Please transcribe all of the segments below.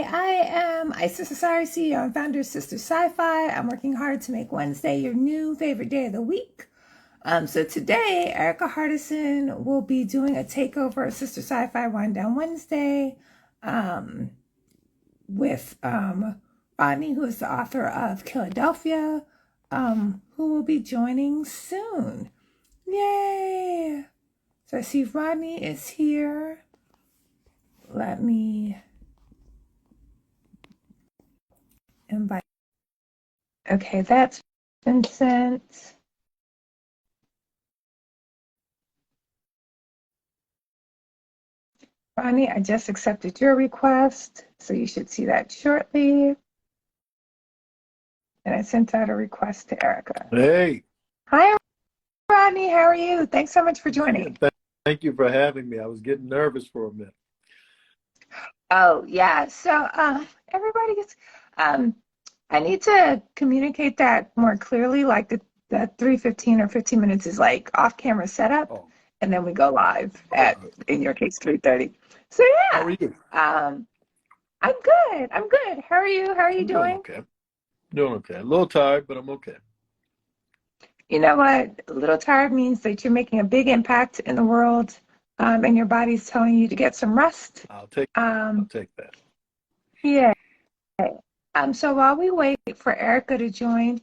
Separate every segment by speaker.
Speaker 1: I am Sistah Scifi, CEO and founder of Sistah Scifi. I'm working hard to make Wednesday your new favorite day of the week. So today, Erica Hardison will be doing a takeover of Sistah Scifi Wind Down Wednesday with Rodney, who is the author of Killadelphia, who will be joining soon. Yay! So I see Rodney is here. Let me invite. Okay, that's been sent. Rodney, I just accepted your request, so you should see that shortly. And I sent out a request to Erica.
Speaker 2: Hey.
Speaker 1: Hi, Rodney. How are you? Thanks so much for joining.
Speaker 2: Thank you for having me. I was getting nervous for a minute.
Speaker 1: Oh, yeah. So everybody gets, I need to communicate that more clearly, like the 3:15 or 15 minutes is like off-camera setup, and then we go live at, in your case, 3:30. So yeah.
Speaker 2: How are you?
Speaker 1: I'm good. I'm good. How are you? How are you doing?
Speaker 2: Doing okay. A little tired, but I'm okay.
Speaker 1: You know what? A little tired means that you're making a big impact in the world, and your body's telling you to get some rest.
Speaker 2: I'll take that.
Speaker 1: Yeah. So while we wait for Erica to join,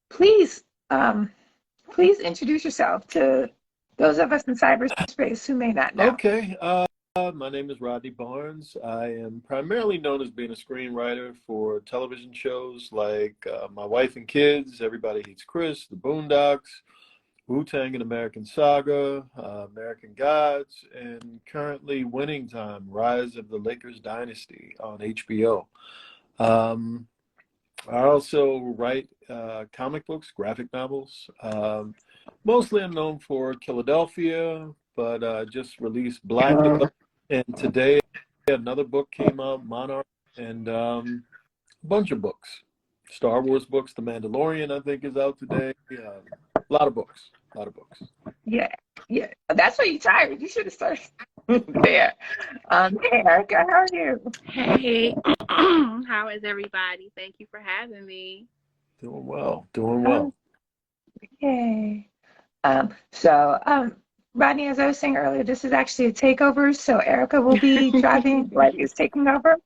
Speaker 1: please introduce yourself to those of us in cyberspace who may not know.
Speaker 2: Okay. My name is Rodney Barnes. I am primarily known as being a screenwriter for television shows like My Wife and Kids, Everybody Hates Chris, The Boondocks, Wu-Tang and American Saga, American Gods, and currently Winning Time, Rise of the Lakers Dynasty on HBO. I also write comic books, graphic novels. Mostly I'm known for Killadelphia, but I just released Black. And today another book came out, Monarch, and a bunch of books. Star Wars books, The Mandalorian, I think, is out today. A lot of books.
Speaker 1: Yeah. That's why you're tired. You should have started there. Hey, Erica, how are you?
Speaker 3: Hey, how is everybody? Thank you for having me.
Speaker 2: Doing well.
Speaker 1: Yay. Rodney, as I was saying earlier, this is actually a takeover, so Erica will be driving, like is taking over,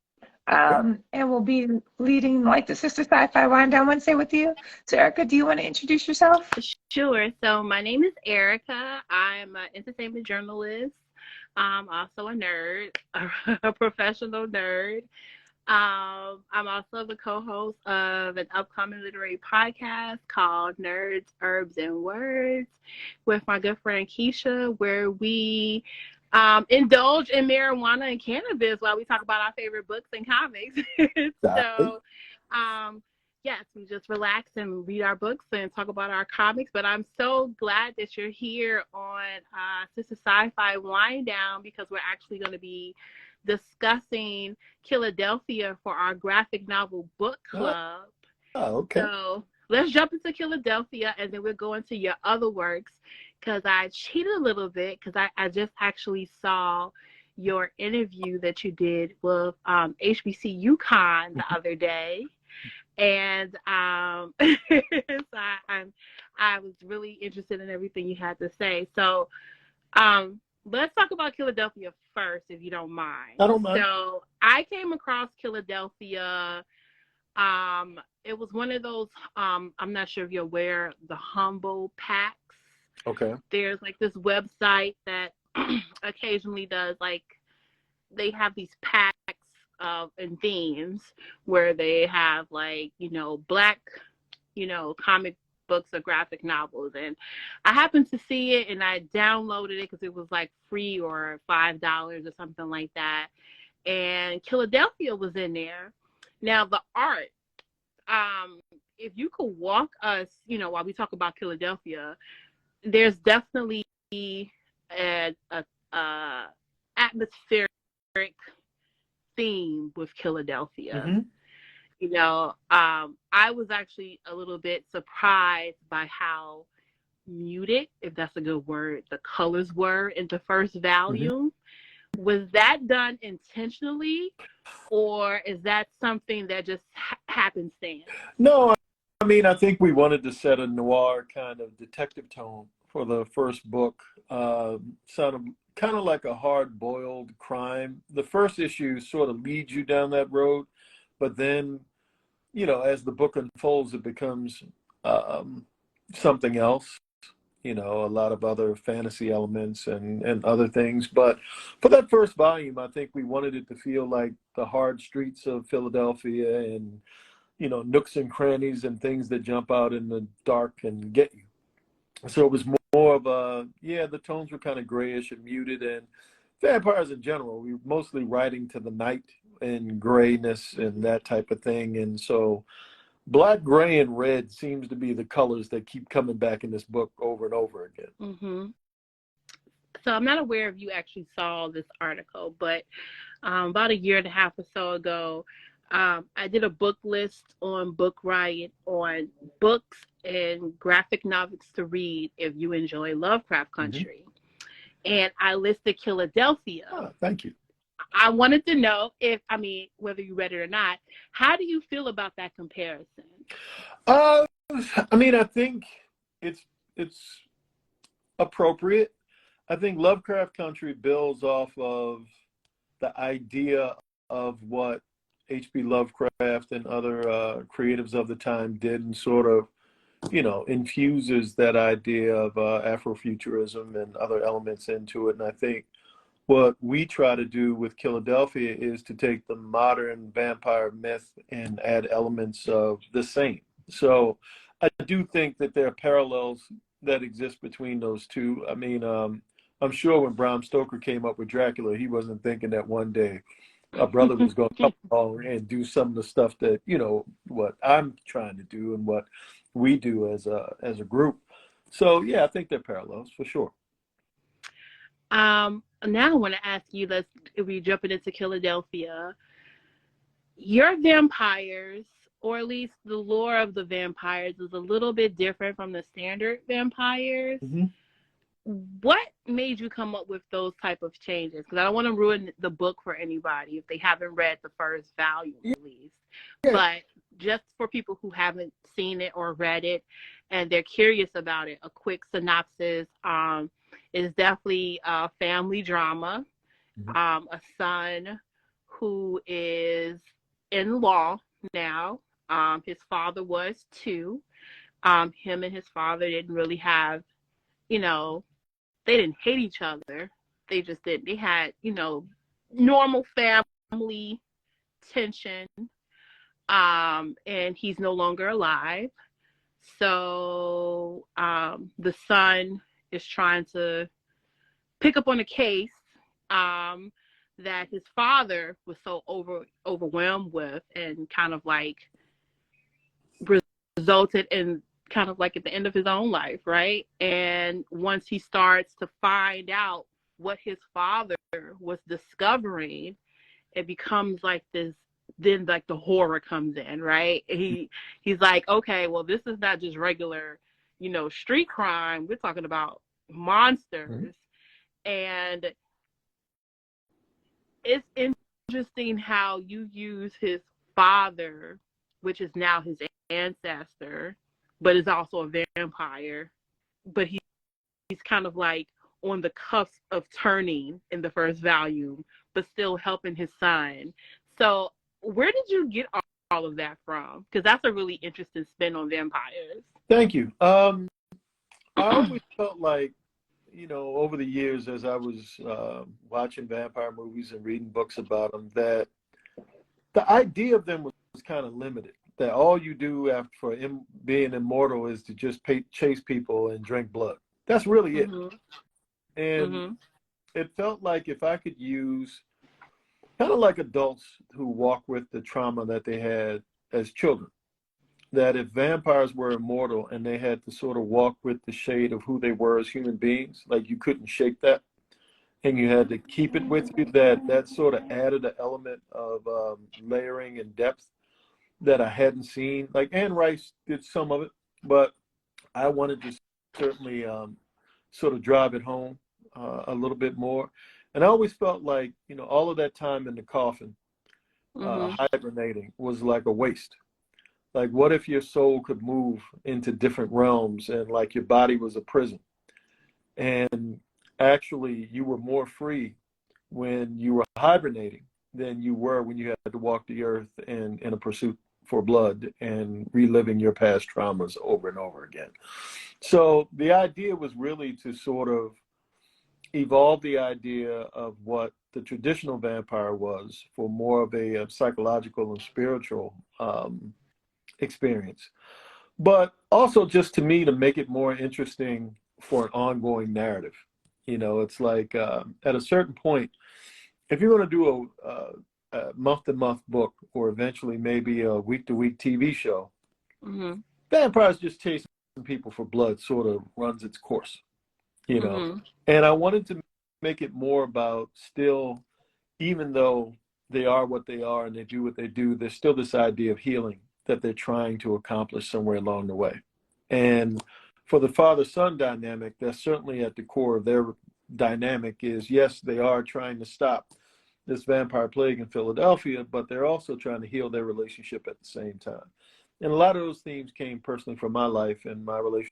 Speaker 1: and will be leading like the Sistah Scifi Wind Down Wednesday with you. So Erica, do you want to introduce yourself?
Speaker 3: Sure. So my name is Erica. I'm an entertainment journalist. I'm also a nerd, a professional nerd. I'm also the co-host of an upcoming literary podcast called Nerds, Herbs, and Words with my good friend Keisha, where we indulge in marijuana and cannabis while we talk about our favorite books and comics. So, yes, we just relax and read our books and talk about our comics. But I'm so glad that you're here on Sistah Scifi Wind Down, because we're actually going to be discussing Killadelphia for our graphic novel book club.
Speaker 2: Okay.
Speaker 3: So let's jump into Killadelphia, and then we'll go into your other works, because I cheated a little bit, because I just actually saw your interview that you did with HBC UConn the other day. And so I was really interested in everything you had to say. So let's talk about Killadelphia first, if you don't mind.
Speaker 2: I don't mind.
Speaker 3: So I came across Killadelphia. It was one of those, I'm not sure if you're aware, the Humble Packs.
Speaker 2: Okay.
Speaker 3: There's like this website that occasionally does, like, they have these packs and themes where they have, like, Black, comic books or graphic novels. And I happened to see it, and I downloaded it because it was like free or $5 or something like that. And Killadelphia was in there. Now the art, if you could walk us, while we talk about Killadelphia, there's definitely a atmospheric theme with Killadelphia.
Speaker 2: Mm-hmm.
Speaker 3: I was actually a little bit surprised by how muted, if that's a good word, the colors were in the first volume. Was that done intentionally, or is that something that just happenstance?
Speaker 2: No, I mean, I think we wanted to set a noir kind of detective tone for the first book. Sort of kind of like a hard-boiled crime. The first issue sort of leads you down that road, but then, as the book unfolds, it becomes something else. A lot of other fantasy elements and other things. But for that first volume, I think we wanted it to feel like the hard streets of Philadelphia and, nooks and crannies and things that jump out in the dark and get you. So it was more of the tones were kind of grayish and muted, and vampires in general, we were mostly writing to the night and grayness and that type of thing. And so black, gray, and red seems to be the colors that keep coming back in this book over and over again.
Speaker 3: Mm-hmm. So I'm not aware if you actually saw this article, but about a year and a half or so ago, I did a book list on Book Riot on books and graphic novels to read if you enjoy Lovecraft Country. Mm-hmm. And I listed Killadelphia.
Speaker 2: Oh, thank you.
Speaker 3: I wanted to know whether you read it or not. How do you feel about that comparison?
Speaker 2: I think it's appropriate. I think Lovecraft Country builds off of the idea of what H.P. Lovecraft and other creatives of the time did, and sort of, infuses that idea of Afrofuturism and other elements into it. And I think what we try to do with Killadelphia is to take the modern vampire myth and add elements of the same. So I do think that there are parallels that exist between those two. I mean, I'm sure when Bram Stoker came up with Dracula, he wasn't thinking that one day a brother was going to come along and do some of the stuff that, what I'm trying to do and what we do as a group. So, yeah, I think they're parallels for sure.
Speaker 3: Now I want to ask you, if we jumping into Killadelphia, your vampires, or at least the lore of the vampires, is a little bit different from the standard vampires. Mm-hmm. What made you come up with those type of changes? Because I don't want to ruin the book for anybody if they haven't read the first volume, at least. Yeah. But just for people who haven't seen it or read it and they're curious about it, a quick synopsis. Is definitely a family drama. Mm-hmm. A son who is in law now. His father was too. Him and his father didn't really have, they didn't hate each other. They just didn't. They had, normal family tension. And he's no longer alive. So the son is trying to pick up on a case that his father was so overwhelmed with, and kind of like resulted in kind of like at the end of his own life, right? And once he starts to find out what his father was discovering, it becomes like this. Then like the horror comes in, right? He's like, okay, well, this is not just regular, street crime. We're talking about monsters. Mm-hmm. And it's interesting how you use his father, which is now his ancestor, but is also a vampire. But he's kind of like on the cusp of turning in the first volume, but still helping his son. So where did you get all of that from? Because that's a really interesting spin on vampires.
Speaker 2: Thank you. I always felt like, over the years as I was watching vampire movies and reading books about them, that the idea of them was kind of limited. That all you do after being immortal is to just chase people and drink blood. That's really it. Mm-hmm. And mm-hmm. It felt like if I could use, kind of like adults who walk with the trauma that they had as children, that if vampires were immortal and they had to sort of walk with the shade of who they were as human beings, like you couldn't shake that and you had to keep it with you, that sort of added an element of layering and depth that I hadn't seen. Like Anne Rice did some of it, but I wanted to certainly sort of drive it home a little bit more. And I always felt like, you know, all of that time in the coffin,
Speaker 3: Mm-hmm.
Speaker 2: hibernating was like a waste. Like, what if your soul could move into different realms and like your body was a prison? And actually, you were more free when you were hibernating than you were when you had to walk the earth in a pursuit for blood and reliving your past traumas over and over again. So the idea was really to sort of evolve the idea of what the traditional vampire was for more of a psychological and spiritual experience. But also just to me to make it more interesting for an ongoing narrative. You know, it's like at a certain point, if you're going to do a month-to-month book or eventually maybe a week-to-week TV show,
Speaker 3: Mm-hmm.
Speaker 2: vampires just chasing people for blood sort of runs its course, you know.
Speaker 3: Mm-hmm.
Speaker 2: And I wanted to make it more about still, even though they are what they are and they do what they do, there's still this idea of healing that they're trying to accomplish somewhere along the way. And for the father-son dynamic, that's certainly at the core of their dynamic is, yes, they are trying to stop this vampire plague in Philadelphia, but they're also trying to heal their relationship at the same time. And a lot of those themes came personally from my life and my relationship.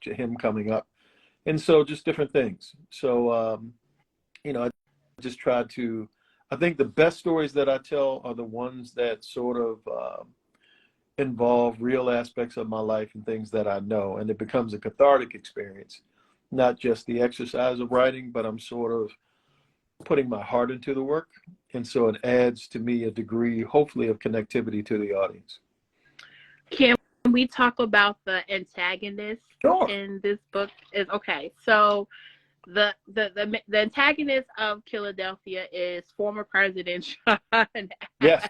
Speaker 2: Him coming up. And so just different things. So, you know, I just tried to, I think the best stories that I tell are the ones that sort of involve real aspects of my life and things that I know. And it becomes a cathartic experience, not just the exercise of writing, but I'm sort of putting my heart into the work. And so it adds to me a degree, hopefully, of connectivity to the audience.
Speaker 3: Can we talk about the antagonist
Speaker 2: Sure.
Speaker 3: in this book? Is okay. So the antagonist of Killadelphia is former President Sean Adams.
Speaker 2: Yes.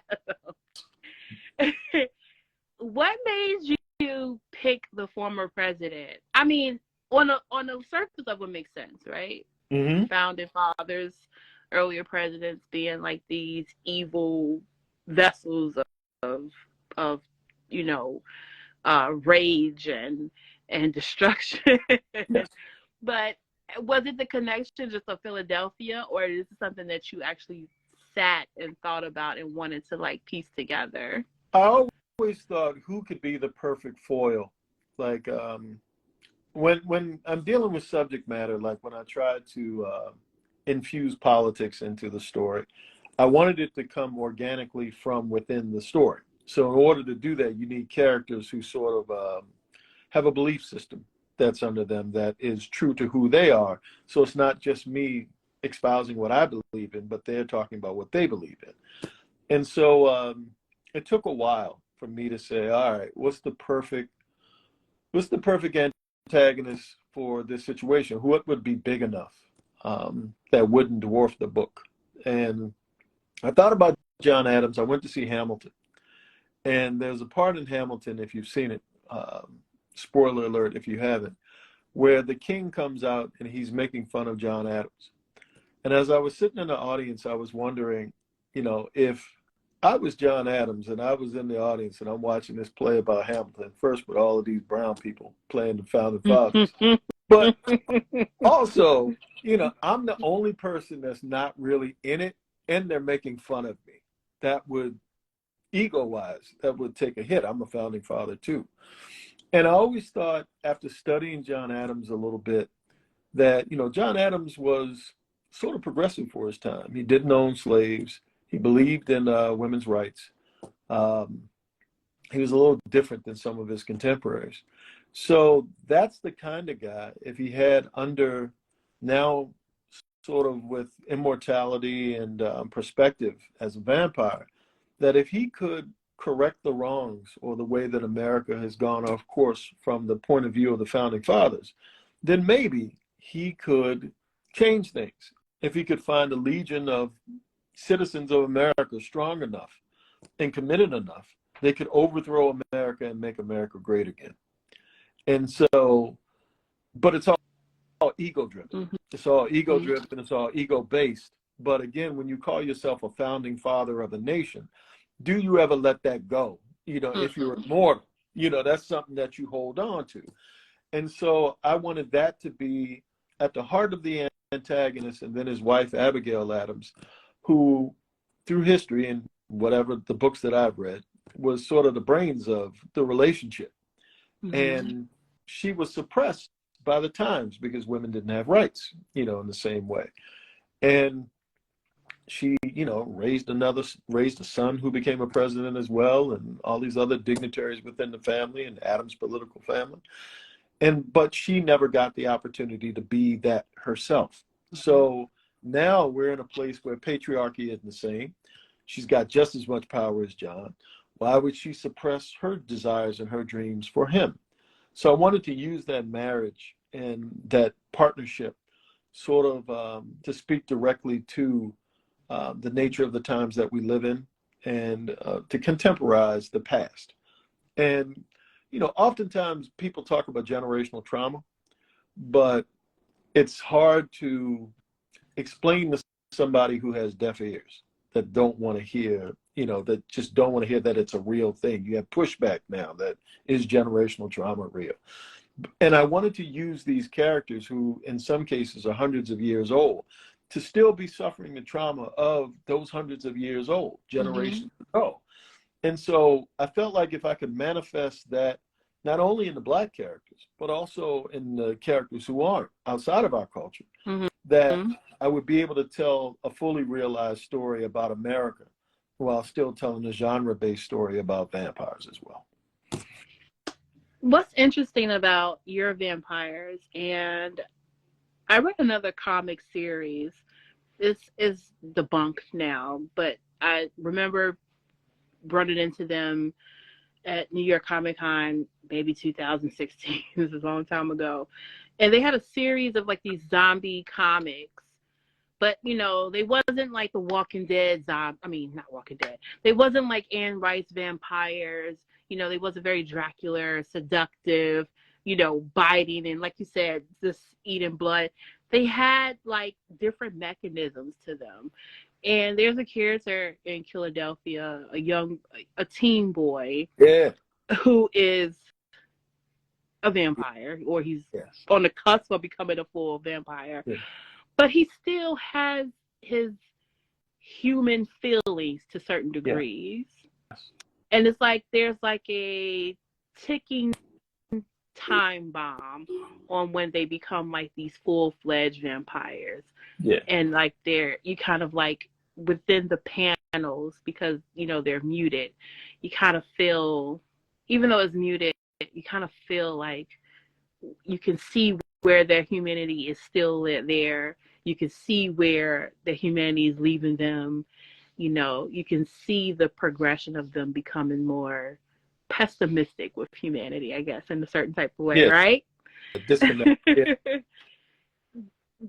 Speaker 3: What made you pick the former president? I mean, on the surface of it makes sense, right?
Speaker 2: Mm-hmm.
Speaker 3: Founding fathers, earlier presidents being like these evil vessels of you know, rage and destruction.
Speaker 2: Yes.
Speaker 3: But was it the connection just of Philadelphia, or is it something that you actually sat and thought about and wanted to like piece together?
Speaker 2: I always thought who could be the perfect foil. Like when I'm dealing with subject matter, like when I tried to infuse politics into the story, I wanted it to come organically from within the story. So in order to do that, you need characters who sort of have a belief system that's under them that is true to who they are. So it's not just me espousing what I believe in, but they're talking about what they believe in. And so it took a while for me to say, all right, what's the perfect antagonist for this situation? What would be big enough that wouldn't dwarf the book? And I thought about John Adams. I went to see Hamilton. And there's a part in Hamilton, if you've seen it, spoiler alert if you haven't, where the king comes out and he's making fun of John Adams. And as I was sitting in the audience, I was wondering, you know, if I was John Adams and I was in the audience and I'm watching this play about Hamilton, first with all of these brown people playing the founding fathers. But also, you know, I'm the only person that's not really in it and they're making fun of me. That would, ego-wise, that would take a hit. I'm a founding father too. And I always thought, after studying John Adams a little bit, that, you know, John Adams was sort of progressive for his time. He didn't own slaves. He believed in women's rights. He was a little different than some of his contemporaries. So that's the kind of guy, if he had under now sort of with immortality and perspective as a vampire, that if he could correct the wrongs or the way that America has gone off course from the point of view of the founding fathers, then maybe he could change things. If he could find a legion of citizens of America strong enough and committed enough, they could overthrow America and make America great again. And so, but it's all ego-driven. Mm-hmm. It's all ego-driven. It's all ego-based. But again, when you call yourself a founding father of a nation, do you ever let that go? You know, if you're immortal, that's something that you hold on to. And so I wanted that to be at the heart of the antagonist, and then his wife, Abigail Adams, who through history and whatever the books that I've read was sort of the brains of the relationship. And she was suppressed by the times because women didn't have rights, in the same way. And she, raised a son who became a president as well, and all these other dignitaries within the family and Adams' political family. But she never got the opportunity to be that herself. So now we're in a place where patriarchy isn't the same. She's got just as much power as John. Why would she suppress her desires and her dreams for him? So I wanted to use that marriage and that partnership sort of to speak directly to the nature of the times that we live in, and to contemporize the past. And, oftentimes people talk about generational trauma, but it's hard to explain to somebody who has deaf ears, that don't want to hear, that just don't want to hear that it's a real thing. You have pushback now that is generational trauma real? And I wanted to use these characters who in some cases are hundreds of years old to still be suffering the trauma of those hundreds of years old, generations ago. And so I felt like if I could manifest that not only in the Black characters, but also in the characters who aren't outside of our culture, that I would be able to tell a fully realized story about America while still telling a genre-based story about vampires as well.
Speaker 3: What's interesting about your vampires, and I read another comic series, this is debunked now, but I remember running into them at New York Comic Con, maybe 2016. This is a long time ago. And they had a series of like these zombie comics, but they wasn't like the Walking Dead not Walking Dead. They wasn't like Anne Rice vampires. They wasn't very Dracula, seductive, biting, and like you said, just eating blood. They had like different mechanisms to them. And there's a character in Killadelphia, a teen boy, who is a vampire, or he's on the cusp of becoming a full vampire. But he still has his human feelings to certain degrees. And it's like there's like a ticking time bomb on when they become like these full-fledged vampires. And like you kind of like within the panels, because they're muted, you kind of feel, even though it's muted, you kind of feel like you can see where their humanity is still there. You can see where the humanity is leaving them. You can see the progression of them becoming more pessimistic with humanity, I guess, in a certain type of way, right?
Speaker 2: Disconnect.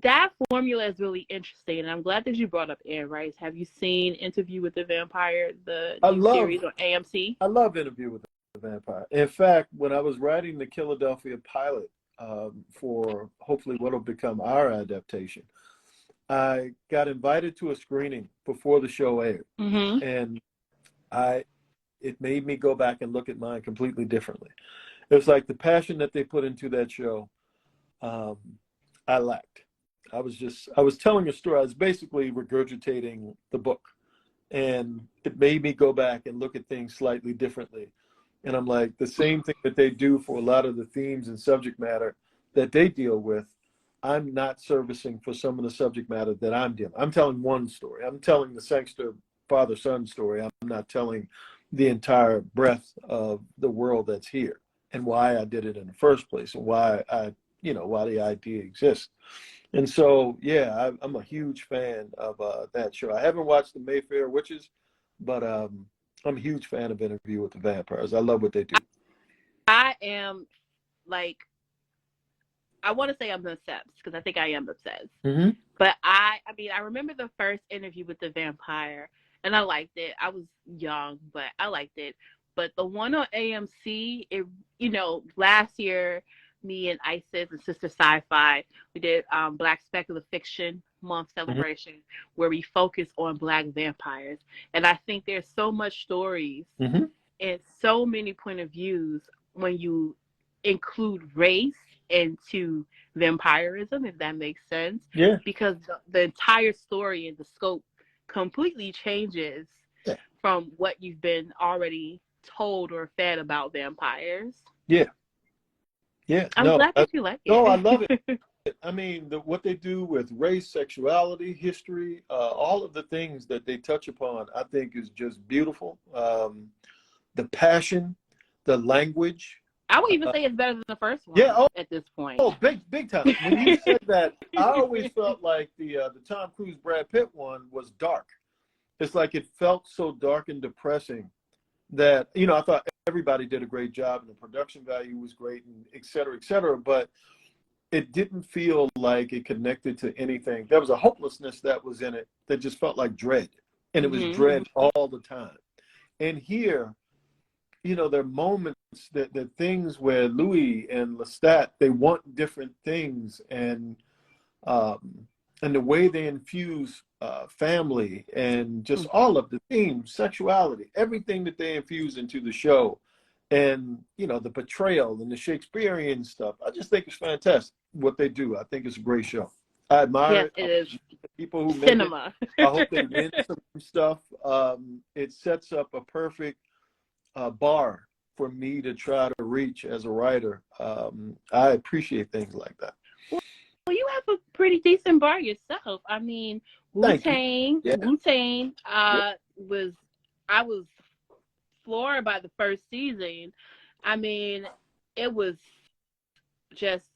Speaker 3: That formula is really interesting, and I'm glad that you brought up Anne Rice. Have you seen Interview with the Vampire, the series on AMC?
Speaker 2: I love Interview with the Vampire. In fact, when I was writing the Killadelphia pilot for hopefully what will become our adaptation, I got invited to a screening before the show aired, and it made me go back and look at mine completely differently. It was like the passion that they put into that show, I lacked. I was telling a story. I was basically regurgitating the book, and it made me go back and look at things slightly differently. And I'm like, the same thing that they do for a lot of the themes and subject matter that they deal with, I'm not servicing for some of the subject matter that I'm dealing. I'm telling one story. I'm telling the Sangster father-son story. I'm not telling the entire breadth of the world that's here and why I did it in the first place and why why the idea exists. And so, I'm a huge fan of that show. I haven't watched the Mayfair Witches, but I'm a huge fan of Interview with the Vampires. I love what they do.
Speaker 3: I am like, I want to say I'm obsessed, because I think I am obsessed. But I remember the first Interview with the Vampire, and I liked it. I was young, but I liked it. But the one on AMC, last year, me and Isis and Sistah Scifi, we did Black Speculative Fiction Month celebration, where we focus on Black vampires. And I think there's so much stories and so many point of views when you include race into vampirism, if that makes sense.
Speaker 2: Yeah.
Speaker 3: Because the entire story and the scope completely changes from what you've been already told or fed about vampires.
Speaker 2: Yeah. Yeah.
Speaker 3: I'm glad that you like it.
Speaker 2: No, I love it. I mean, what they do with race, sexuality, history, all of the things that they touch upon, I think is just beautiful. The passion, the language.
Speaker 3: I would even say it's better than the first one.
Speaker 2: Yeah.
Speaker 3: At this point.
Speaker 2: Oh, big time. When you said that, I always felt like the Tom Cruise Brad Pitt one was dark. It's like it felt so dark and depressing that, you know, I thought everybody did a great job and the production value was great and et cetera, but it didn't feel like it connected to anything. There was a hopelessness that was in it that just felt like dread, and it was dread all the time. And here, you know, there are moments that things where Louis and Lestat, they want different things, and the way they infuse family and just all of the themes, sexuality, everything that they infuse into the show, and, you know, the portrayal and the Shakespearean stuff. I just think it's fantastic what they do. I think it's a great show. I admire
Speaker 3: it is.
Speaker 2: People who
Speaker 3: Cinema.
Speaker 2: make it. I hope they win some stuff. It sets up a perfect bar for me to try to reach as a writer. I appreciate things like that.
Speaker 3: Well, you have a pretty decent bar yourself. I mean, Wu-Tang, I was floored by the first season. I mean, it was just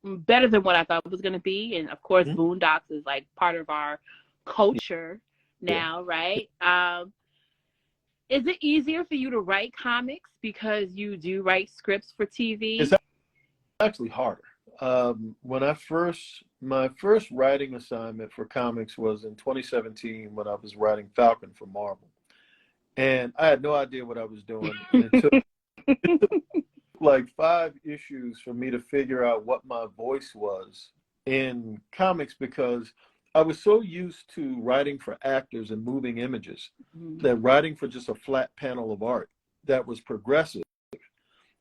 Speaker 3: better than what I thought it was going to be. And of course, Boondocks is like part of our culture now, right? Is it easier for you to write comics because you do write scripts for TV?
Speaker 2: It's actually harder. My first writing assignment for comics was in 2017 when I was writing Falcon for Marvel. And I had no idea what I was doing. And it took like 5 issues for me to figure out what my voice was in comics, because I was so used to writing for actors and moving images that writing for just a flat panel of art that was progressive,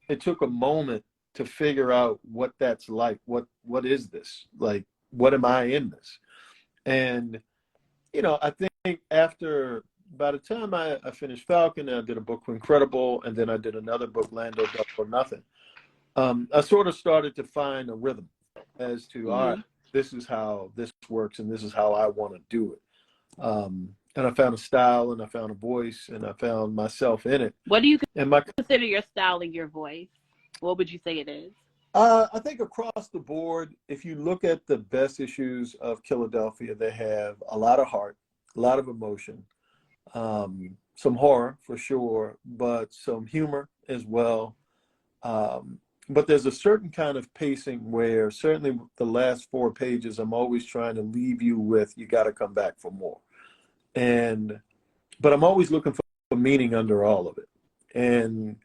Speaker 2: it took a moment to figure out what that's like. What is this? Like, what am I in this? And, you know, I think by the time I finished Falcon, I did a book, Incredible, and then I did another book, Lando Double or Nothing. I sort of started to find a rhythm as to, all right, this is how this works, and this is how I want to do it. And I found a style, and I found a voice, and I found myself in it.
Speaker 3: What do you consider your style and your voice? What would you say it is?
Speaker 2: I think across the board, if you look at the best issues of Killadelphia, they have a lot of heart, a lot of emotion, some horror for sure, but some humor as well. But there's a certain kind of pacing where certainly the last 4 pages, I'm always trying to leave you with, you got to come back for more. But I'm always looking for meaning under all of it. And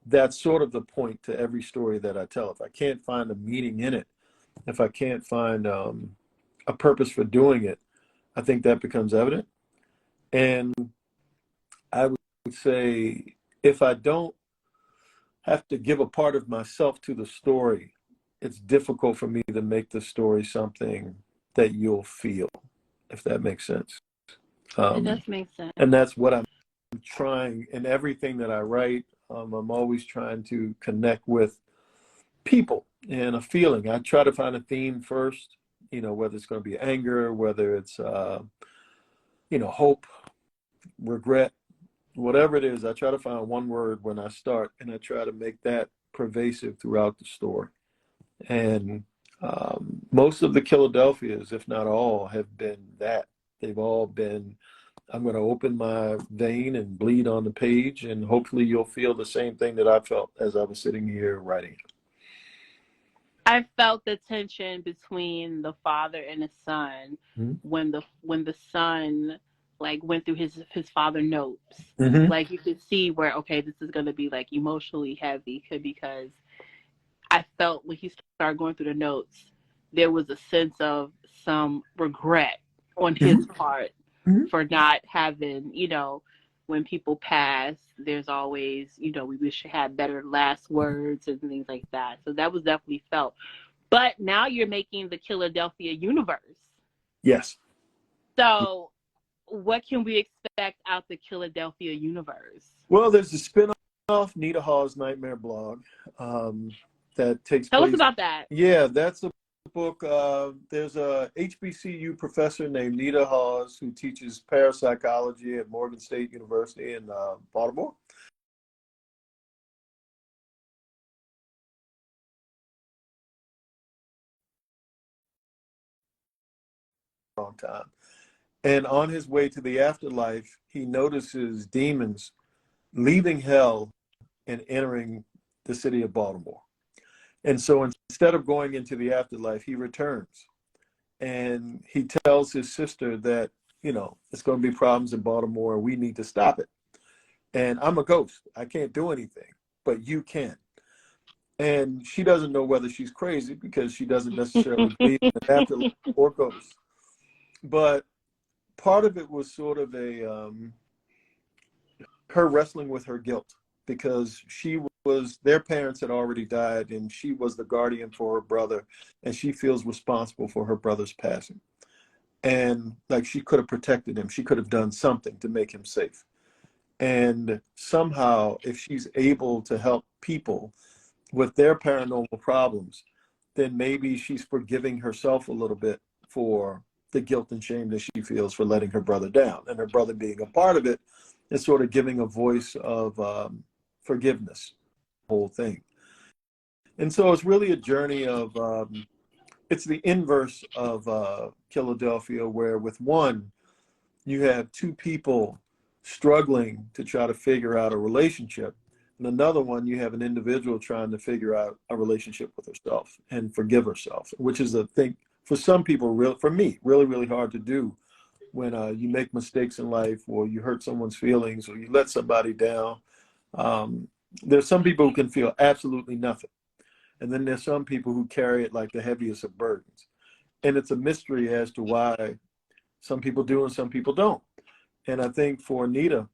Speaker 2: that's sort of the point to every story that I tell. If I can't find a meaning in it, if I can't find a purpose for doing it, I think that becomes evident. And I would say, if I don't have to give a part of myself to the story, it's difficult for me to make the story something that you'll feel, if that makes sense.
Speaker 3: It does make sense.
Speaker 2: And that's what I'm trying in everything that I write. I'm always trying to connect with people and a feeling. I try to find a theme first, you know, whether it's going to be anger, whether it's, hope, regret, whatever it is. I try to find one word when I start, and I try to make that pervasive throughout the story. And most of the Killadelphias, if not all, have been that. They've all been, I'm going to open my vein and bleed on the page, and hopefully you'll feel the same thing that I felt as I was sitting here writing.
Speaker 3: I felt the tension between the father and the son when the son like went through his father notes. Like, you could see where, okay, this is going to be like emotionally heavy, because I felt when he started going through the notes, there was a sense of some regret on his part for not having, when people pass, there's always, you know, we wish you had better last words and things like that. So that was definitely felt. But now you're making the Killadelphia universe.
Speaker 2: Yes.
Speaker 3: So what can we expect out the Killadelphia universe?
Speaker 2: Well, there's a spin-off, Nita Hall's Nightmare blog, that takes
Speaker 3: Tell us
Speaker 2: place.
Speaker 3: about that.
Speaker 2: Yeah, that's a book. There's a HBCU professor named Nita Hawes who teaches parapsychology at Morgan State University in Baltimore. Long time. And on his way to the afterlife, he notices demons leaving hell and entering the city of Baltimore. And so instead of going into the afterlife, he returns. And he tells his sister that, you know, it's going to be problems in Baltimore. We need to stop it. And I'm a ghost. I can't do anything, but you can. And she doesn't know whether she's crazy because she doesn't necessarily believe in an afterlife or ghosts. But part of it was sort of her wrestling with her guilt, because their parents had already died and she was the guardian for her brother, and she feels responsible for her brother's passing. And like, she could have protected him. She could have done something to make him safe. And somehow, if she's able to help people with their paranormal problems, then maybe she's forgiving herself a little bit for the guilt and shame that she feels for letting her brother down. And her brother being a part of it is sort of giving a voice of forgiveness, the whole thing. And so it's really a journey of, it's the inverse of Killadelphia, where with one, you have two people struggling to try to figure out a relationship. And another one, you have an individual trying to figure out a relationship with herself and forgive herself, which is a thing for some people, for me, really, really hard to do when you make mistakes in life, or you hurt someone's feelings, or you let somebody down. There's some people who can feel absolutely nothing. And then there's some people who carry it like the heaviest of burdens. And it's a mystery as to why some people do and some people don't. And I think for Anita,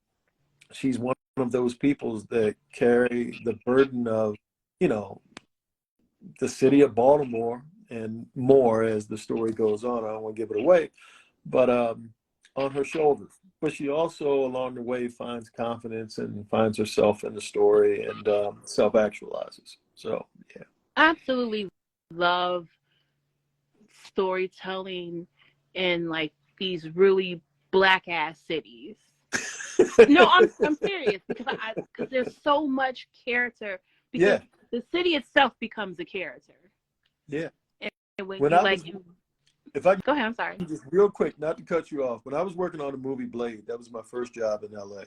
Speaker 2: she's one of those people that carry the burden of, you know, the city of Baltimore and more as the story goes on. I don't want to give it away, but on her shoulders. But she also, along the way, finds confidence and finds herself in the story and self-actualizes. So, yeah.
Speaker 3: Absolutely love storytelling in like these really black ass cities. No, I'm serious, because there's so much character, because the city itself becomes a character.
Speaker 2: Yeah.
Speaker 3: And when
Speaker 2: when
Speaker 3: you
Speaker 2: I
Speaker 3: like,
Speaker 2: was, if I
Speaker 3: go ahead, I'm sorry.
Speaker 2: just real quick, not to cut you off, when I was working on the movie Blade, that was my first job in LA.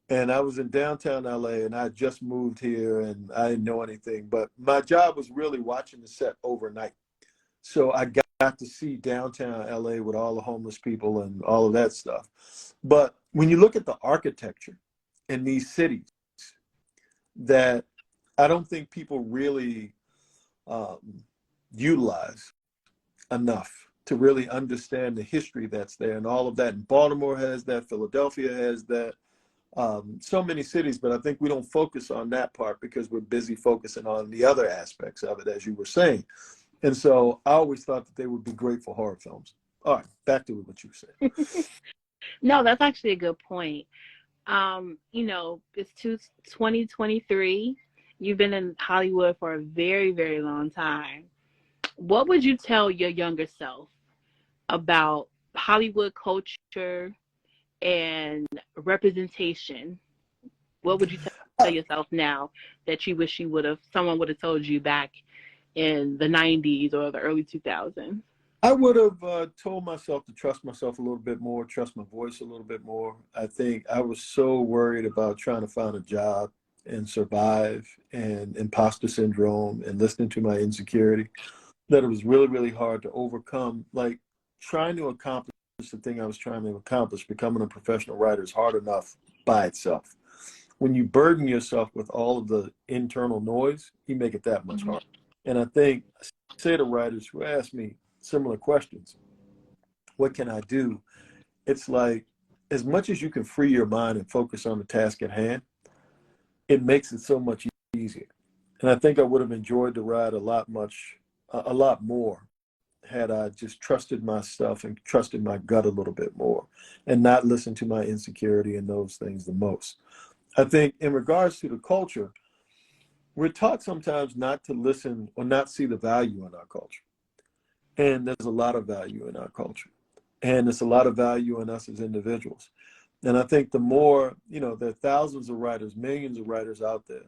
Speaker 2: And I was in downtown LA, and I just moved here and I didn't know anything, but my job was really watching the set overnight. So I got to see downtown LA with all the homeless people and all of that stuff. But when you look at the architecture in these cities, that I don't think people really utilize enough to really understand the history that's there and all of that. And Baltimore has that, Philadelphia has that, so many cities, but I think we don't focus on that part because we're busy focusing on the other aspects of it, as you were saying. And so I always thought that they would be great for horror films. All right, back to what you said.
Speaker 3: No, that's actually a good point. You know, it's 2023. You've been in Hollywood for a very, very long time. What would you tell your younger self about Hollywood culture and representation? What would you tell yourself now that you wish someone would have told you back in the 90s or the early 2000s?
Speaker 2: I would have told myself to trust myself a little bit more, trust my voice a little bit more. I think I was so worried about trying to find a job and survive, and imposter syndrome and listening to my insecurity, that it was really, really hard to overcome. Like, trying to accomplish the thing I was trying to accomplish, becoming a professional writer, is hard enough by itself. When you burden yourself with all of the internal noise, you make it that much harder. And I think, I say to writers who ask me similar questions, what can I do? It's like, as much as you can free your mind and focus on the task at hand, it makes it so much easier. And I think I would have enjoyed the ride a lot more had I just trusted my stuff and trusted my gut a little bit more and not listened to my insecurity and those things the most. I think in regards to the culture, we're taught sometimes not to listen or not see the value in our culture. And there's a lot of value in our culture. And there's a lot of value in us as individuals. And I think the more, there are thousands of writers, millions of writers out there,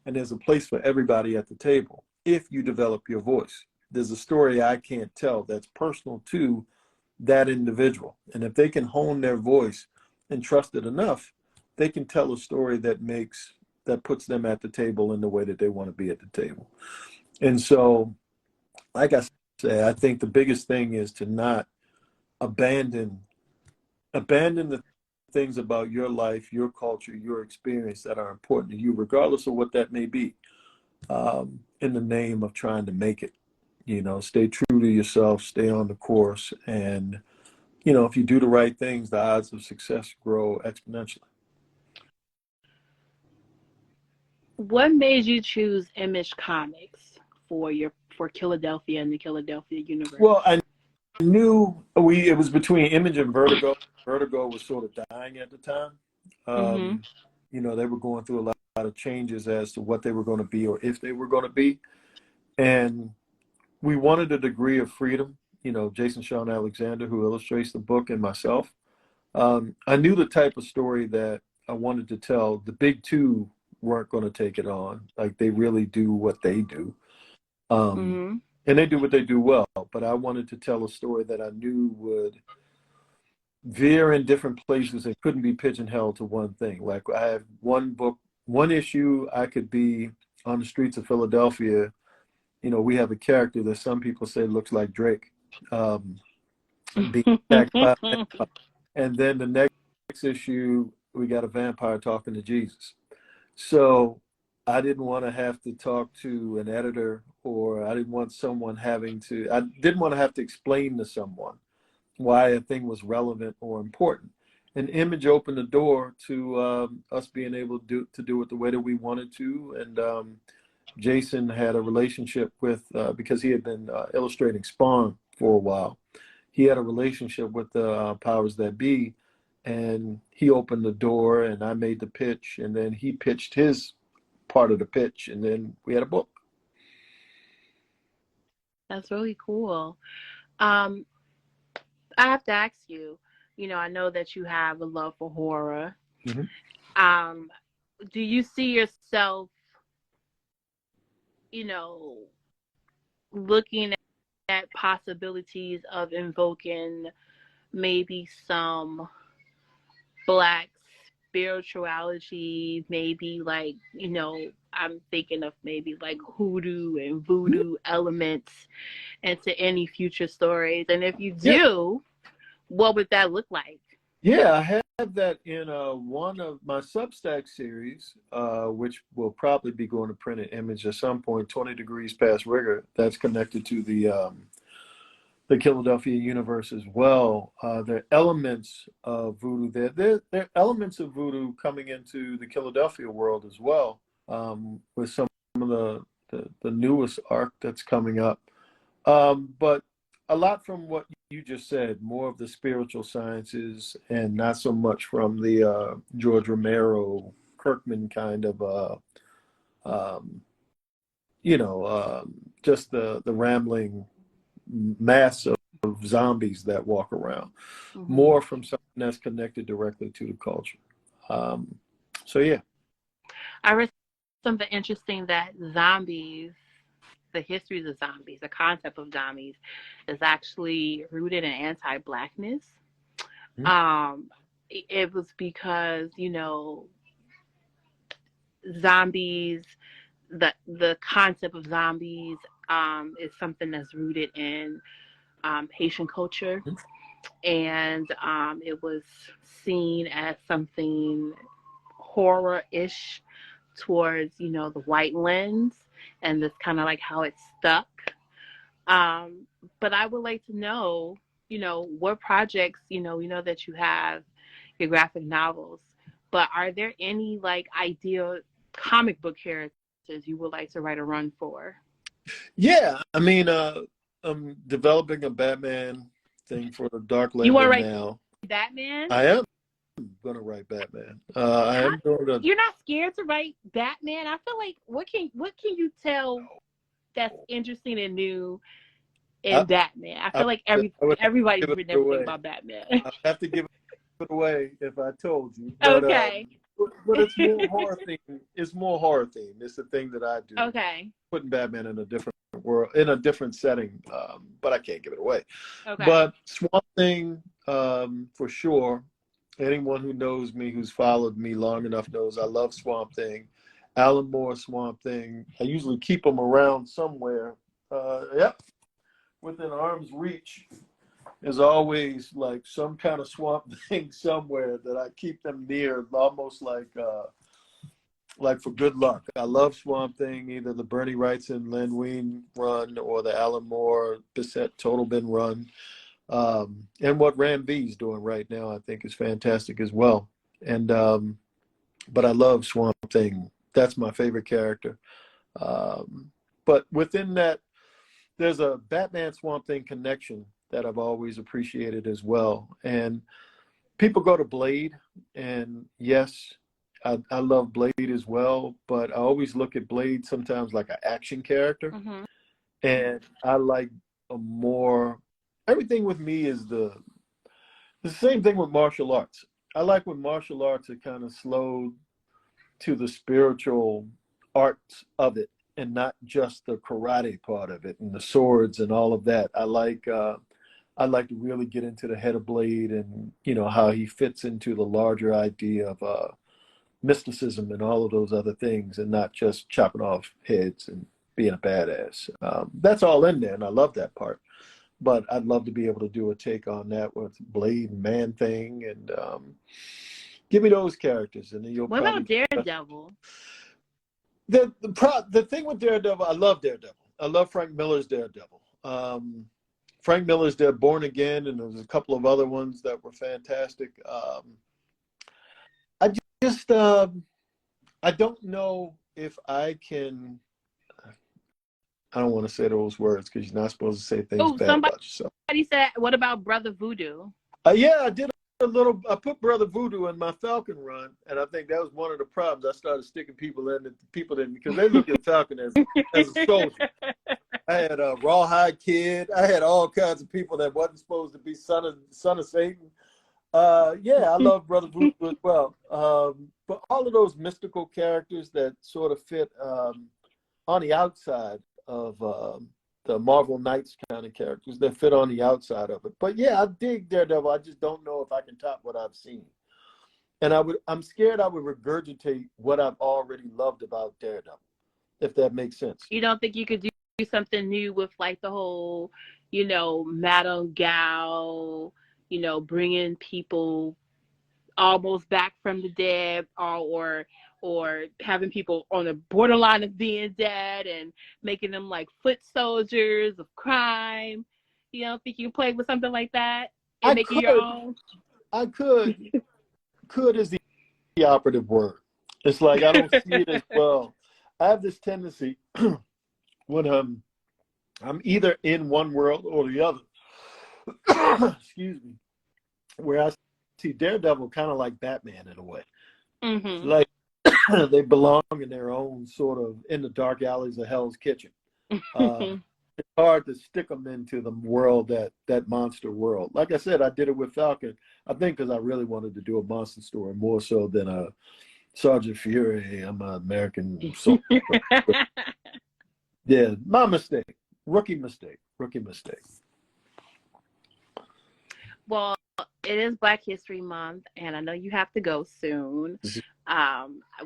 Speaker 2: and there's a place for everybody at the table if you develop your voice. There's a story I can't tell that's personal to that individual. And if they can hone their voice and trust it enough, they can tell a story that puts them at the table in the way that they want to be at the table. And so, like I say, I think the biggest thing is to not abandon the things about your life, your culture, your experience that are important to you, regardless of what that may be, in the name of trying to make it. Stay true to yourself, stay on the course, and if you do the right things, the odds of success grow exponentially.
Speaker 3: What made you choose Image Comics for Killadelphia and the Killadelphia universe?
Speaker 2: Well, I knew it was between Image and Vertigo. Vertigo was sort of dying at the time. They were going through a lot of changes as to what they were going to be or if they were going to be. And we wanted a degree of freedom. JASON SHAWN ALEXANDER, who illustrates the book, and myself. I knew the type of story that I wanted to tell. The big two weren't going to take it on. Like, they really do what they do. And they do what they do well. But I wanted to tell a story that I knew would veer in different places and couldn't be pigeonholed to one thing. Like, I have one book, one issue, I could be on the streets of Philadelphia. We have a character that some people say looks like Drake, being attacked by a vampire. And then the next issue, we got a vampire talking to Jesus. So I didn't want to have to talk to an editor, or I didn't want to have to explain to someone why a thing was relevant or important. An Image opened the door to us being able to do it the way that we wanted to. And Jason had a relationship with, because he had been illustrating Spawn for a while, he had a relationship with the powers that be, and he opened the door, and I made the pitch, and then he pitched his part of the pitch, and then we had a book.
Speaker 3: That's really cool. I have to ask you, I know that you have a love for horror. Do you see yourself, looking at possibilities of invoking maybe some Black spirituality, maybe like, I'm thinking of maybe like hoodoo and voodoo elements into any future stories? And if you do, what would that look like?
Speaker 2: Yeah, I have that in one of my Substack series, which will probably be going to print an Image at some point, 20 Degrees Past Rigor, that's connected to the Killadelphia universe as well. There are elements of voodoo there. There are elements of voodoo coming into the Killadelphia world as well, with some of the newest arc that's coming up. But a lot from what you just said, more of the spiritual sciences and not so much from the George Romero, Kirkman kind of, just the rambling mass of zombies that walk around. More from something that's connected directly to the culture. So yeah.
Speaker 3: I read something interesting that zombies, the histories of zombies, the concept of zombies, is actually rooted in anti-Blackness. It was because, zombies, the concept of zombies is something that's rooted in Haitian culture, and it was seen as something horror-ish towards, the white lens, and that's kind of like how it stuck. But I would like to know, what projects, we know that you have, your graphic novels. But are there any like ideal comic book characters you would like to write a run for?
Speaker 2: Yeah, I mean, I'm developing a Batman thing for the Dark
Speaker 3: You want to
Speaker 2: Label
Speaker 3: write
Speaker 2: now.
Speaker 3: Batman?
Speaker 2: I am going to write Batman. I am going to.
Speaker 3: You're not scared to write Batman? I feel like what can you tell that's interesting and new in
Speaker 2: I,
Speaker 3: Batman? I feel like
Speaker 2: I would
Speaker 3: everybody's
Speaker 2: give it
Speaker 3: written everything
Speaker 2: away.
Speaker 3: about Batman.
Speaker 2: I have to give it away if I told you. But,
Speaker 3: Okay.
Speaker 2: but it's more horror theme. It's more horror theme. It's the thing that I do.
Speaker 3: Okay.
Speaker 2: Putting Batman in a different world, in a different setting. But I can't give it away.
Speaker 3: Okay.
Speaker 2: But Swamp Thing, for sure. Anyone who knows me, who's followed me long enough, knows I love Swamp Thing. Alan Moore Swamp Thing. I usually keep them around somewhere. Yep, within arm's reach. There's always like some kind of Swamp Thing somewhere that I keep them near, almost like for good luck. I love Swamp Thing, either the Bernie Wrightson, Len Wein run or the Alan Moore Bissett Total Bin run. And what Ram V's doing right now, I think, is fantastic as well. And but I love Swamp Thing. That's my favorite character. But within that, there's a Batman Swamp Thing connection that I've always appreciated as well. And people go to Blade, and yes, I love Blade as well, but I always look at Blade sometimes like an action character.
Speaker 3: Mm-hmm.
Speaker 2: And I like a more, everything with me is the same thing with martial arts. I like when martial arts are kind of slowed to the spiritual arts of it and not just the karate part of it and the swords and all of that. I like to really get into the head of Blade and, you know, how he fits into the larger idea of mysticism and all of those other things, and not just chopping off heads and being a badass. That's all in there, and I love that part. But I'd love to be able to do a take on that with Blade and Man Thing, and give me those characters, and then you'll.
Speaker 3: What about Daredevil?
Speaker 2: The thing with Daredevil, I love Daredevil. I love Frank Miller's Daredevil. Frank Miller's Born Again, and there's a couple of other ones that were fantastic. I don't know if I can. I don't want to say those words because you're not supposed to say things bad about yourself.
Speaker 3: Somebody said, "What about Brother Voodoo?"
Speaker 2: Yeah, I did a little. I put Brother Voodoo in my Falcon run, and I think that was one of the problems. I started sticking people in that people didn't, because they look at Falcon as a soldier. I had a Rawhide Kid. I had all kinds of people that wasn't supposed to be son of Satan. Yeah, I love Brother Voodoo as well. But all of those mystical characters that sort of fit on the outside of the Marvel Knights kind of characters that fit on the outside of it. But yeah, I dig Daredevil. I just don't know if I can top what I've seen. And I'm scared I would regurgitate what I've already loved about Daredevil, if that makes sense.
Speaker 3: You don't think you could do something new with like the whole, you know, Madame Gao, you know, bringing people almost back from the dead, or having people on the borderline of being dead and making them like foot soldiers of crime? You don't think you play with something like that and make it your own?
Speaker 2: I could. Could is the operative word. It's like I don't see it as well. I have this tendency when I'm either in one world or the other. Excuse me. Where I see Daredevil kind of like Batman in a way.
Speaker 3: Mm-hmm.
Speaker 2: Like they belong in their own sort of, in the dark alleys of Hell's Kitchen. It's hard to stick them into the world, that monster world. Like I said, I did it with Falcon, I think because I really wanted to do a monster story more so than a Sergeant Fury. I'm an American soldier. Yeah, my mistake. Rookie mistake.
Speaker 3: Well, it is Black History Month, and I know you have to go soon.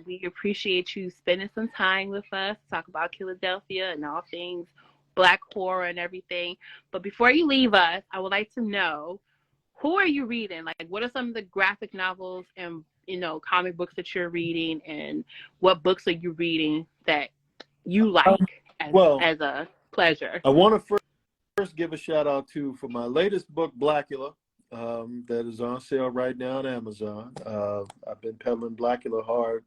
Speaker 3: We appreciate you spending some time with us, talk about Killadelphia and all things Black horror and everything. But before you leave us, I would like to know, who are you reading? Like, what are some of the graphic novels and, you know, comic books that you're reading, and what books are you reading that you like as a pleasure?
Speaker 2: I want to first give a shout out to, for my latest book, Blackula. that is on sale right now on Amazon. I've been peddling Blackula hard,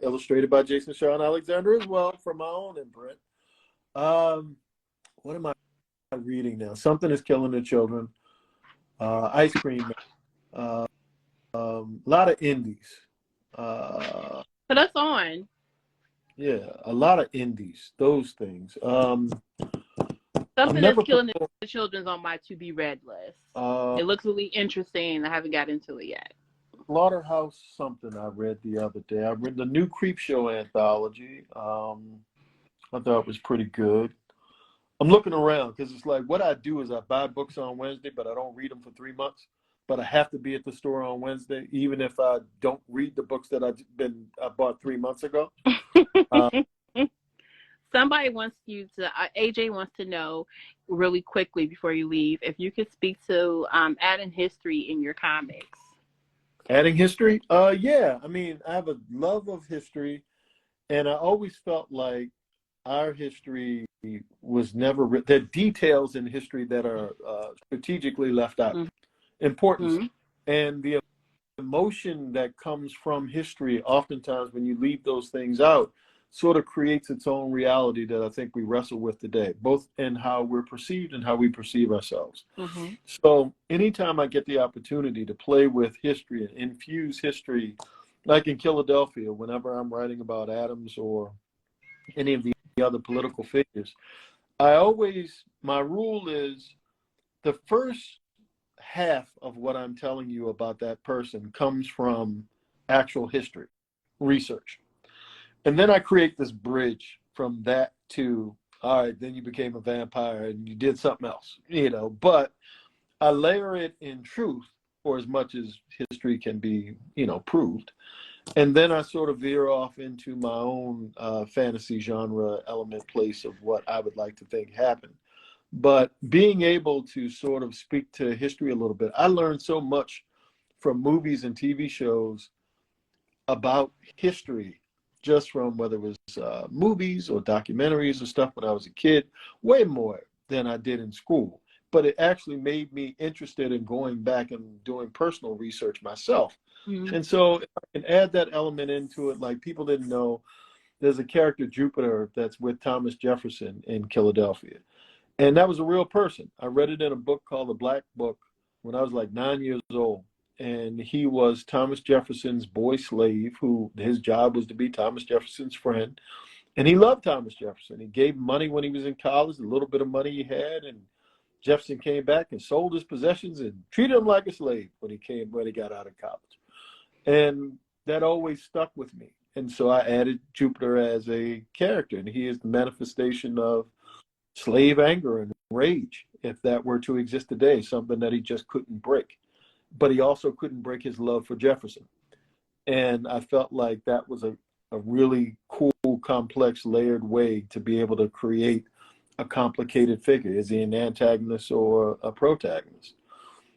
Speaker 2: illustrated by Jason Shawn Alexander as well from my own imprint. What am I reading now? Something is Killing the Children. Ice Cream Man. A lot of indies.
Speaker 3: Put us on.
Speaker 2: Yeah, a lot of indies. Those things.
Speaker 3: Something that's Killing the Children's on my to be read list. It looks really interesting. I haven't got into it yet.
Speaker 2: Slaughterhouse something I read the other day. I read the new Creepshow anthology. I thought it was pretty good. I'm looking around because it's like what I do is I buy books on Wednesday, but I don't read them for 3 months. But I have to be at the store on Wednesday, even if I don't read the books that I bought 3 months ago.
Speaker 3: Somebody wants you to, AJ wants to know really quickly before you leave, if you could speak to adding history in your comics.
Speaker 2: Adding history? Yeah. I mean, I have a love of history, and I always felt like our history was never written. There are details in history that are strategically left out.
Speaker 3: Mm-hmm.
Speaker 2: Importance.
Speaker 3: Mm-hmm.
Speaker 2: And the emotion that comes from history, oftentimes when you leave those things out, sort of creates its own reality that I think we wrestle with today, both in how we're perceived and how we perceive ourselves.
Speaker 3: Mm-hmm.
Speaker 2: So anytime I get the opportunity to play with history and infuse history, like in Killadelphia, whenever I'm writing about Adams or any of the other political figures, my rule is the first half of what I'm telling you about that person comes from actual history, research. And then I create this bridge from that to, all right, then you became a vampire and you did something else, but I layer it in truth for as much as history can be, proved. And then I sort of veer off into my own fantasy genre element place of what I would like to think happened. But being able to sort of speak to history a little bit, I learned so much from movies and TV shows about history, just from whether it was movies or documentaries or stuff when I was a kid, way more than I did in school. But it actually made me interested in going back and doing personal research myself. Mm-hmm. And so if I can add that element into it, like people didn't know, there's a character, Jupiter, that's with Thomas Jefferson in Killadelphia. And that was a real person. I read it in a book called The Black Book when I was like 9 years old. And he was Thomas Jefferson's boy slave, who his job was to be Thomas Jefferson's friend. And he loved Thomas Jefferson. He gave money when he was in college, a little bit of money he had. And Jefferson came back and sold his possessions and treated him like a slave when he got out of college. And that always stuck with me. And so I added Jupiter as a character. And he is the manifestation of slave anger and rage, if that were to exist today, something that he just couldn't break. But he also couldn't break his love for Jefferson. And I felt like that was a really cool, complex, layered way to be able to create a complicated figure. Is he an antagonist or a protagonist?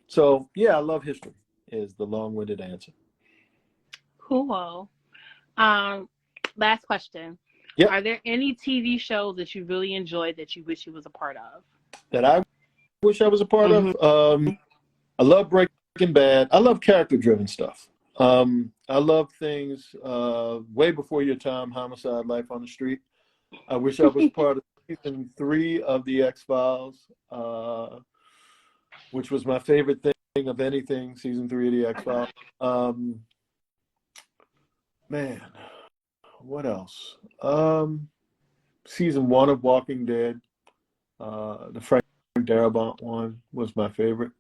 Speaker 2: So, yeah, I love history, is the long-winded answer.
Speaker 3: Cool. Last question. Yep. Are there any TV shows that you really enjoyed that you wish you was a part of?
Speaker 2: That I wish I was a part of? I love Breaking Bad. I love character-driven stuff. I love things way before your time, Homicide: Life on the Street. I wish I was part of season 3 of The X-Files, which was my favorite thing of anything, season 3 of The X-Files. Man, what else? Season 1 of Walking Dead, the Frank Darabont one was my favorite.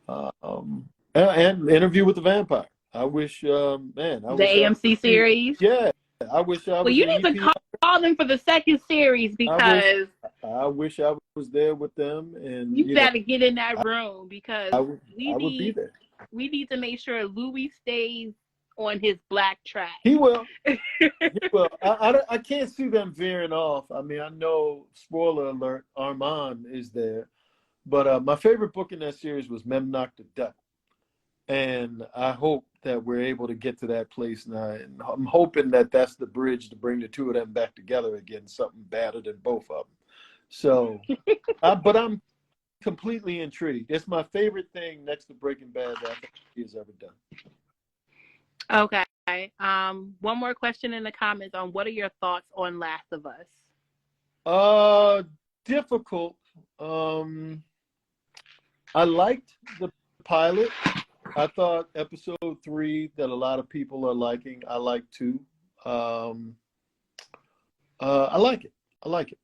Speaker 2: And Interview with the Vampire. I wish, the
Speaker 3: AMC series.
Speaker 2: Yeah, I wish I was.
Speaker 3: Well, you need to call them for the second series because
Speaker 2: I wish I was there with them, and
Speaker 3: you got to get in that room because
Speaker 2: I would be there.
Speaker 3: We need to make sure Louis stays on his black track.
Speaker 2: He will. He will. I can't see them veering off. I mean, I know, spoiler alert, Armand is there. But my favorite book in that series was Memnoch the Devil. And I hope that we're able to get to that place now. And I'm hoping that that's the bridge to bring the two of them back together again, something better than both of them. So, but I'm completely intrigued. It's my favorite thing next to Breaking Bad that I think he has ever done.
Speaker 3: Okay. One more question in the comments on what are your thoughts on Last of Us?
Speaker 2: Difficult. I liked the pilot. I thought episode 3 that a lot of people are liking, I like too. I like it. I like it.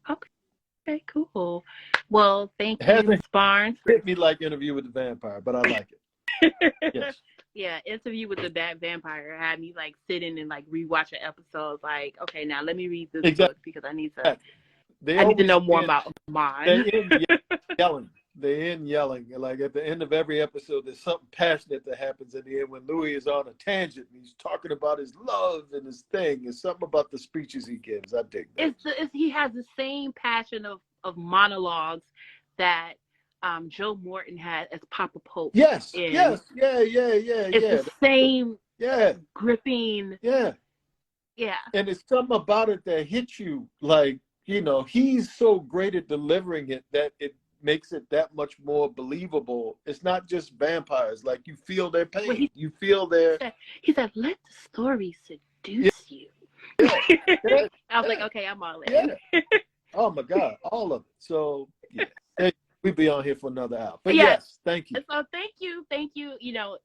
Speaker 3: Okay, cool. Well, thank
Speaker 2: It
Speaker 3: you, Ms. Barnes.
Speaker 2: hit me like Interview with the Vampire, but I like it. Yes.
Speaker 3: Yeah, Interview with the Bad Vampire had me like sitting and like rewatching episodes. Like, okay, now let me read this book because I need to know more about mine.
Speaker 2: They end yelling. They end yelling. Like at the end of every episode, there's something passionate that happens at the end when Louis is on a tangent and he's talking about his love and his thing. It's something about the speeches he gives. I dig that.
Speaker 3: He has the same passion of monologues that Joe Morton had as Papa Pope.
Speaker 2: Yes.
Speaker 3: Yeah.
Speaker 2: It's
Speaker 3: the same gripping.
Speaker 2: Yeah. And it's something about it that hits you. Like, you know, he's so great at delivering it that it makes it that much more believable. It's not just vampires. Like, you feel their pain. You feel their...
Speaker 3: He said, let the story seduce you. I was like, okay, I'm all in.
Speaker 2: Oh, my God. All of it. So, yeah. We'd be on here for another hour. But yes, thank you.
Speaker 3: So thank you. You know,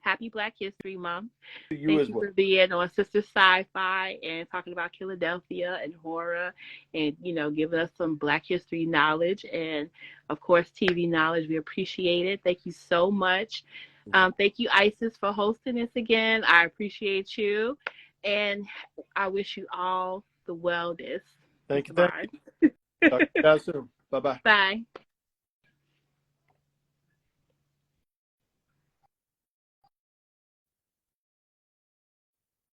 Speaker 3: happy Black History Month.
Speaker 2: Thank
Speaker 3: you for being on Sistah Scifi and talking about Killadelphia and horror and, you know, giving us some Black history knowledge and, of course, TV knowledge. We appreciate it. Thank you so much. Thank you, Isis, for hosting this again. I appreciate you. And I wish you all the wellness.
Speaker 2: Thank you. Talk to you guys soon. Bye-bye.
Speaker 3: Bye.